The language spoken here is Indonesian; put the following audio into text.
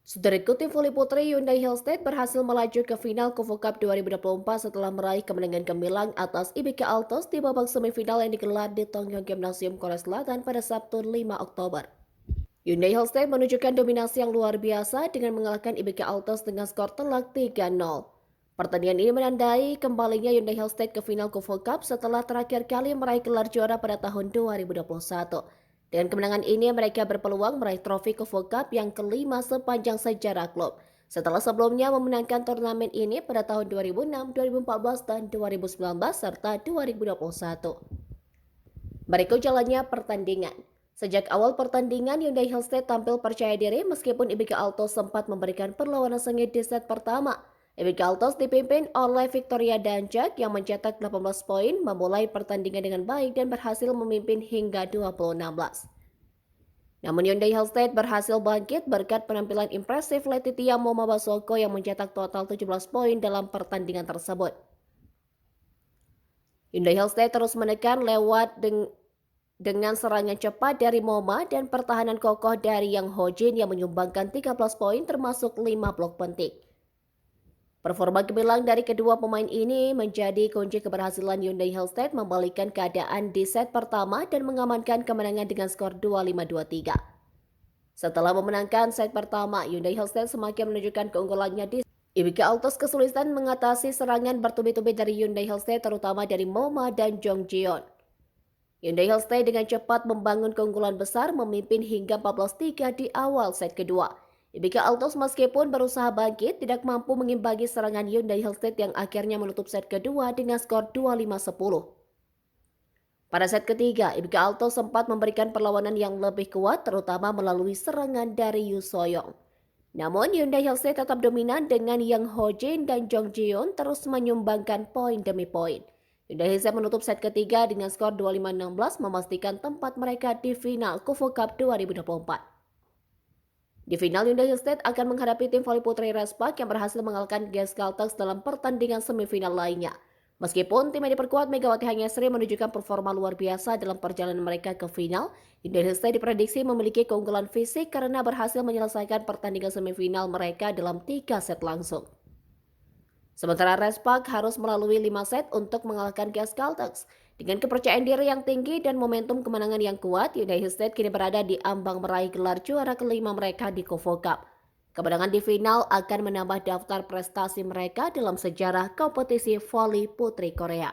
Saudara tim voli putri Hyundai Hillstate berhasil melaju ke final Kufu Cup 2024 setelah meraih kemenangan gemilang atas IBK Altos di babak semifinal yang digelar di Tongyong Gymnasium Korea Selatan pada Sabtu 5 Oktober. Hyundai Hillstate menunjukkan dominasi yang luar biasa dengan mengalahkan IBK Altos dengan skor telak 3-0. Pertandingan ini menandai kembalinya Hyundai Hillstate ke final Kufu Cup setelah terakhir kali meraih gelar juara pada tahun 2021. Dengan kemenangan ini, mereka berpeluang meraih trofi Kufu Cup yang kelima sepanjang sejarah klub. Setelah sebelumnya memenangkan turnamen ini pada tahun 2006, 2014, dan 2019 serta 2021. Berikut jalannya pertandingan. Sejak awal pertandingan, Hyundai Hillstate tampil percaya diri meskipun IBK Altos sempat memberikan perlawanan sengit di set pertama. IBK Altos dipimpin oleh Victoria Danjak yang mencetak 18 poin, memulai pertandingan dengan baik dan berhasil memimpin hingga 20-16. Namun Hyundai Hillstate berhasil bangkit berkat penampilan impresif Letitia Momabasoko yang mencetak total 17 poin dalam pertandingan tersebut. Hyundai Hillstate terus menekan lewat dengan serangan cepat dari Moma dan pertahanan kokoh dari Yang Hojin yang menyumbangkan 13 poin termasuk 5 blok penting. Performa gemilang dari kedua pemain ini menjadi kunci keberhasilan Hyundai Hillstate membalikkan keadaan di set pertama dan mengamankan kemenangan dengan skor 2-5-2-3. Setelah memenangkan set pertama, Hyundai Hillstate semakin menunjukkan keunggulannya di IBK Altos kesulitan mengatasi serangan bertubi-tubi dari Hyundai Hillstate terutama dari Moma dan Jong Jeon. Hyundai Hillstate dengan cepat membangun keunggulan besar memimpin hingga 14-3 di awal set kedua. IBK Altos meskipun berusaha bangkit tidak mampu mengimbangi serangan Hyundai Hillstate yang akhirnya menutup set kedua dengan skor 2-5-10. Pada set ketiga, IBK Altos sempat memberikan perlawanan yang lebih kuat terutama melalui serangan dari Yu Soyong. Namun Hyundai Hillstate tetap dominan dengan Yang Hojin dan Jong Jeon terus menyumbangkan poin demi poin. Hyundai Hillstate menutup set ketiga dengan skor 25-16 memastikan tempat mereka di final Kufu Cup 2024. Di final, Hyundai Hillstate akan menghadapi tim voli putri Respak yang berhasil mengalahkan GS Caltex dalam pertandingan semifinal lainnya. Meskipun tim yang diperkuat Megawati Hanyasri menunjukkan performa luar biasa dalam perjalanan mereka ke final, Hyundai Hillstate diprediksi memiliki keunggulan fisik karena berhasil menyelesaikan pertandingan semifinal mereka dalam 3 set langsung. Sementara Respak harus melalui 5 set untuk mengalahkan GS Caltex. Dengan kepercayaan diri yang tinggi dan momentum kemenangan yang kuat, Hyundai Hillstate kini berada di ambang meraih gelar juara kelima mereka di Kufu Cup. Kemenangan di final akan menambah daftar prestasi mereka dalam sejarah kompetisi voli putri Korea.